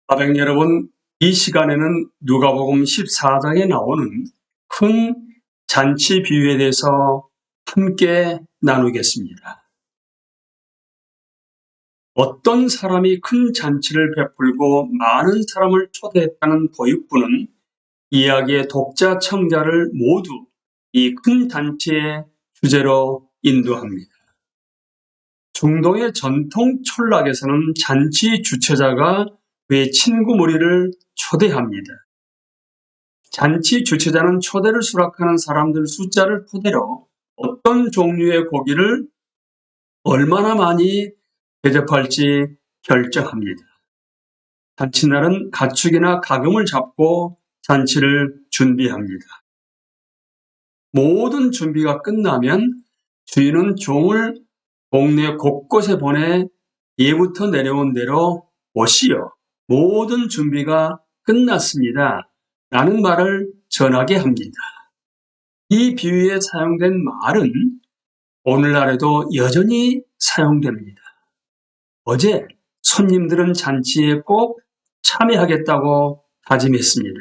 가족 여러분, 이 시간에는 누가복음 14장에 나오는 큰 잔치 비유에 대해서 함께 나누겠습니다. 어떤 사람이 큰 잔치를 베풀고 많은 사람을 초대했다는 도입부는 이야기의 독자, 청자를 모두 이 큰 잔치의 주제로 인도합니다. 중동의 전통 촌락에서는 잔치 주최자가 그의 친구 무리를 초대합니다. 잔치 주최자는 초대를 수락하는 사람들 숫자를 토대로 어떤 종류의 고기를 얼마나 많이 대접할지 결정합니다. 잔치날은 가축이나 가금을 잡고 잔치를 준비합니다. 모든 준비가 끝나면 주인은 종을 동네 곳곳에 보내 예부터 내려온 대로 오시어 모든 준비가 끝났습니다. 라는 말을 전하게 합니다. 이 비유에 사용된 말은 오늘날에도 여전히 사용됩니다. 어제 손님들은 잔치에 꼭 참여하겠다고 다짐했습니다.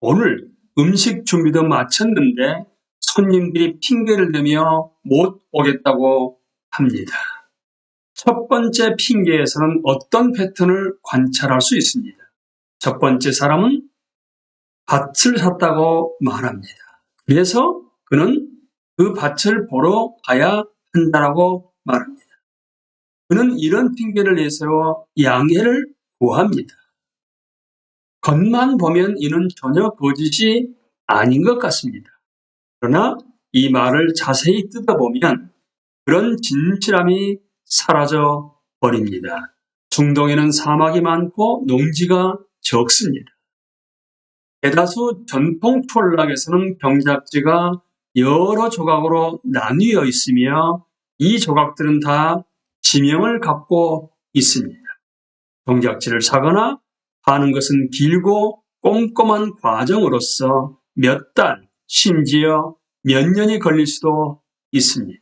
오늘 음식 준비도 마쳤는데 손님들이 핑계를 대며 못 오겠다고 합니다. 첫 번째 핑계에서는 어떤 패턴을 관찰할 수 있습니다. 첫 번째 사람은 밭을 샀다고 말합니다. 그래서 그는 그 밭을 보러 가야 한다라고 말합니다. 그는 이런 핑계를 내세워 양해를 구합니다. 겉만 보면 이는 전혀 거짓이 아닌 것 같습니다. 그러나 이 말을 자세히 뜯어보면 그런 진실함이 사라져 버립니다. 중동에는 사막이 많고 농지가 적습니다. 대다수 전통 촌락에서는 경작지가 여러 조각으로 나뉘어 있으며 이 조각들은 다 지명을 갖고 있습니다. 경작지를 사거나 파는 것은 길고 꼼꼼한 과정으로서 몇 달, 심지어 몇 년이 걸릴 수도 있습니다.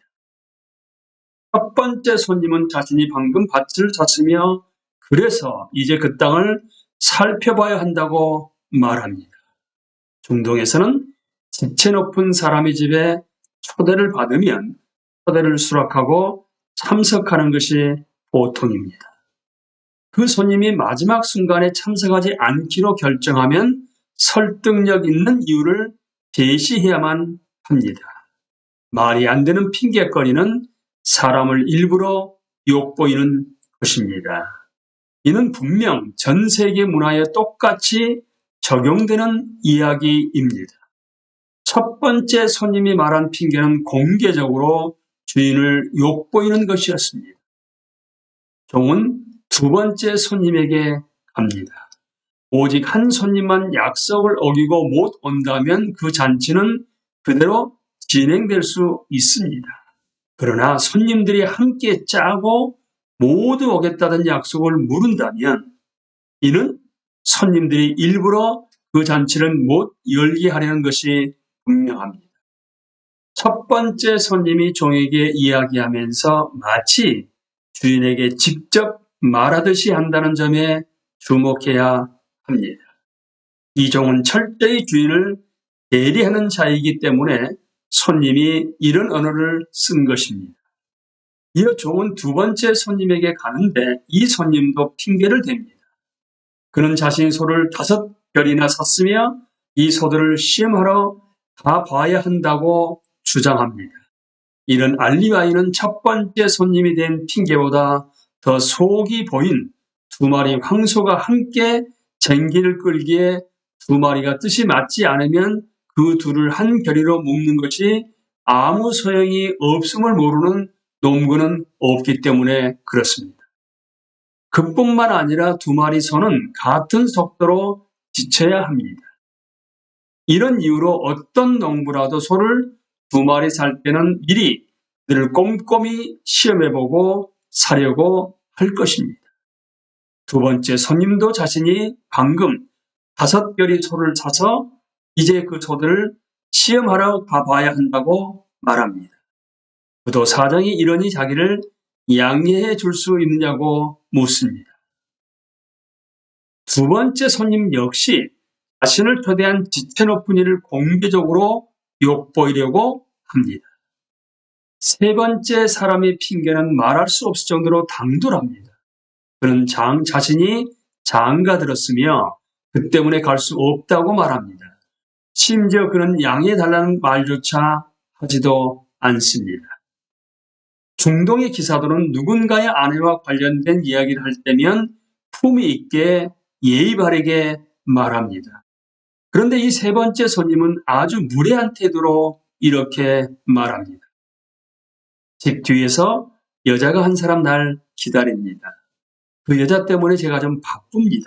첫 번째 손님은 자신이 방금 밭을 샀으며 그래서 이제 그 땅을 살펴봐야 한다고 말합니다. 중동에서는 지체 높은 사람의 집에 초대를 받으면 초대를 수락하고 참석하는 것이 보통입니다. 그 손님이 마지막 순간에 참석하지 않기로 결정하면 설득력 있는 이유를 제시해야만 합니다. 말이 안 되는 핑계거리는 사람을 일부러 욕보이는 것입니다. 이는 분명 전 세계 문화에 똑같이 적용되는 이야기입니다. 첫 번째 손님이 말한 핑계는 공개적으로 주인을 욕보이는 것이었습니다. 종은 두 번째 손님에게 갑니다. 오직 한 손님만 약속을 어기고 못 온다면 그 잔치는 그대로 진행될 수 있습니다. 그러나 손님들이 함께 짜고 모두 오겠다는 약속을 물은다면 이는 손님들이 일부러 그 잔치를 못 열게 하려는 것이 분명합니다. 첫 번째 손님이 종에게 이야기하면서 마치 주인에게 직접 말하듯이 한다는 점에 주목해야 합니다. 이 종은 철저히 주인을 대리하는 자이기 때문에 손님이 이런 언어를 쓴 것입니다. 이어 종은 두 번째 손님에게 가는데 이 손님도 핑계를 댑니다. 그는 자신의 소를 5별이나 샀으며 이 소들을 시험하러 가봐야 한다고 주장합니다. 이런 알리바이는 첫 번째 손님이 된 핑계보다 더 속이 보인 두 마리 황소가 함께 쟁기를 끌기에 두 마리가 뜻이 맞지 않으면 그 둘을 한 결의로 묶는 것이 아무 소용이 없음을 모르는 농부는 없기 때문에 그렇습니다. 그뿐만 아니라 두 마리 소는 같은 속도로 지쳐야 합니다. 이런 이유로 어떤 농부라도 소를 두 마리 살 때는 미리 그들을 꼼꼼히 시험해보고 사려고 할 것입니다. 두 번째 손님도 자신이 방금 5별의 소를 사서 이제 그 소들을 시험하러 가봐야 한다고 말합니다. 그도 사정이 이러니 자기를 양해해 줄 수 있느냐고 묻습니다. 두 번째 손님 역시 자신을 초대한 지체 높은 이를 공개적으로 욕보이려고 합니다. 세 번째 사람의 핑계는 말할 수 없을 정도로 당돌합니다. 그는 자신이 장가 들었으며 그 때문에 갈 수 없다고 말합니다. 심지어 그는 양해해달라는 말조차 하지도 않습니다. 중동의 기사들은 누군가의 아내와 관련된 이야기를 할 때면 품위 있게 예의 바르게 말합니다. 그런데 이 세 번째 손님은 아주 무례한 태도로 이렇게 말합니다. 집 뒤에서 여자가 한 사람 날 기다립니다. 그 여자 때문에 제가 좀 바쁩니다.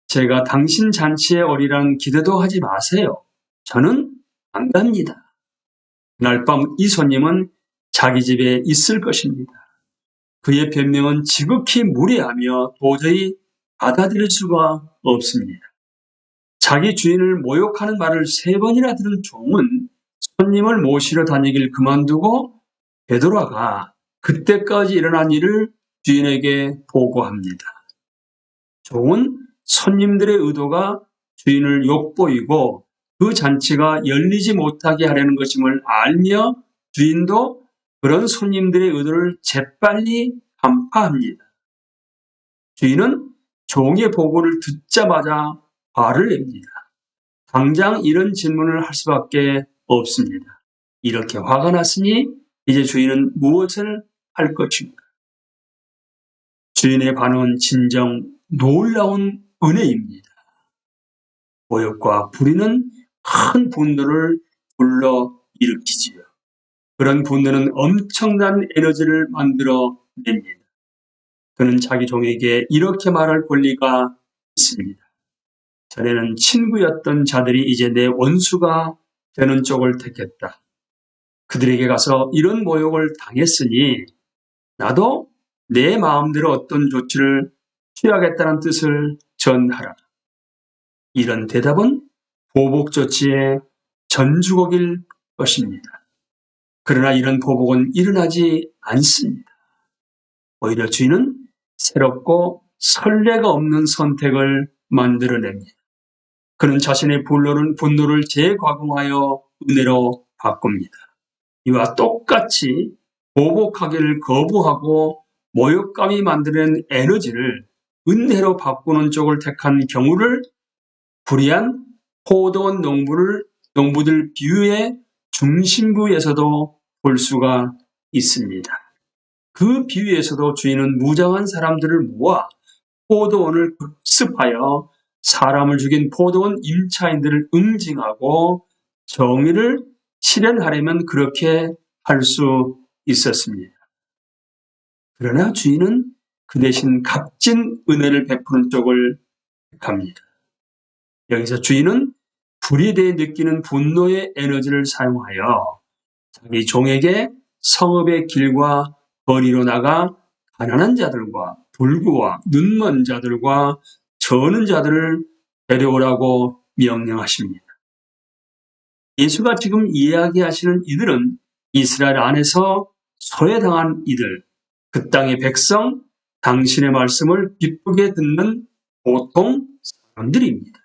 제가 당신 잔치에 오리라는 기대도 하지 마세요. 저는 안 갑니다. 그날 밤 이 손님은 자기 집에 있을 것입니다. 그의 변명은 지극히 무례하며 도저히 받아들일 수가 없습니다. 자기 주인을 모욕하는 말을 3번이나 들은 종은 손님을 모시러 다니길 그만두고 되돌아가 그때까지 일어난 일을 주인에게 보고합니다. 종은 손님들의 의도가 주인을 욕보이고 그 잔치가 열리지 못하게 하려는 것임을 알며 주인도 그런 손님들의 의도를 재빨리 간파합니다. 주인은 종의 보고를 듣자마자 화를 냅니다. 당장 이런 질문을 할 수밖에 없습니다. 이렇게 화가 났으니 이제 주인은 무엇을 할 것인가? 주인의 반응은 진정 놀라운 은혜입니다. 모욕과 불의는 큰 분노를 불러일으키지요. 그런 분노는 엄청난 에너지를 만들어냅니다. 그는 자기 종에게 이렇게 말할 권리가 있습니다. 전에는 친구였던 자들이 이제 내 원수가 되는 쪽을 택했다. 그들에게 가서 이런 모욕을 당했으니 나도 내 마음대로 어떤 조치를 취하겠다는 뜻을 전하라. 이런 대답은 보복 조치의 전주곡일 것입니다. 그러나 이런 보복은 일어나지 않습니다. 오히려 주인은 새롭고 선례가 없는 선택을 만들어냅니다. 그는 자신의 분노를 재가공하여 은혜로 바꿉니다. 이와 똑같이 보복하기를 거부하고 모욕감이 만드는 에너지를 은혜로 바꾸는 쪽을 택한 경우를 불의한 포도원 농부들 비유의 중심부에서도 볼 수가 있습니다. 그 비유에서도 주인은 무장한 사람들을 모아 포도원을 급습하여 사람을 죽인 포도원 임차인들을 응징하고 정의를 실현하려면 그렇게 할 수 있었습니다. 그러나 주인은 그 대신 값진 은혜를 베푸는 쪽을 택합니다. 여기서 주인은 불의에 대해 느끼는 분노의 에너지를 사용하여 자기 종에게 성읍의 길과 거리로 나가 가난한 자들과 불구와 눈먼 자들과 저는 자들을 데려오라고 명령하십니다. 예수가 지금 이야기하시는 이들은 이스라엘 안에서 소외당한 이들, 그 땅의 백성, 당신의 말씀을 기쁘게 듣는 보통 사람들입니다.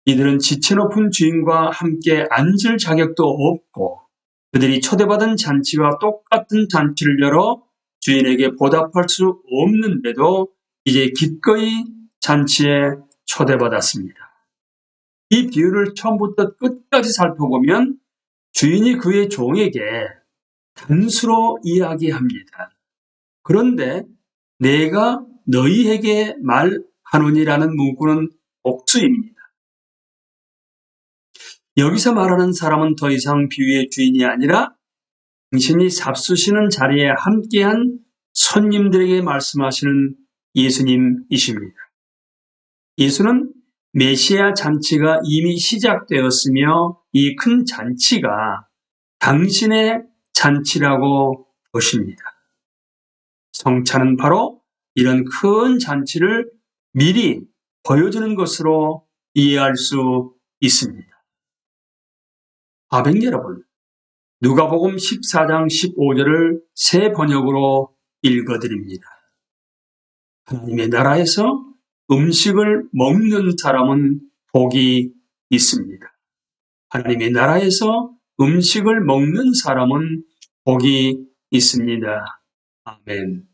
이들은 지체 높은 주인과 함께 앉을 자격도 없고 그들이 초대받은 잔치와 똑같은 잔치를 열어 주인에게 보답할 수 없는데도 이제 기꺼이 잔치에 초대받았습니다. 이 비유를 처음부터 끝까지 살펴보면 주인이 그의 종에게 단수로 이야기합니다. 그런데 내가 너희에게 말하노니라는 문구는 복수입니다. 여기서 말하는 사람은 더 이상 비유의 주인이 아니라 당신이 잡수시는 자리에 함께한 손님들에게 말씀하시는 예수님이십니다. 예수는 메시아 잔치가 이미 시작되었으며 이 큰 잔치가 당신의 잔치라고 보십니다. 성찬은 바로 이런 큰 잔치를 미리 보여주는 것으로 이해할 수 있습니다. 아벡 여러분, 누가복음 14장 15절을 새 번역으로 읽어드립니다. 하나님의 나라에서 음식을 먹는 사람은 복이 있습니다. 하나님의 나라에서 음식을 먹는 사람은 복이 있습니다. 아멘.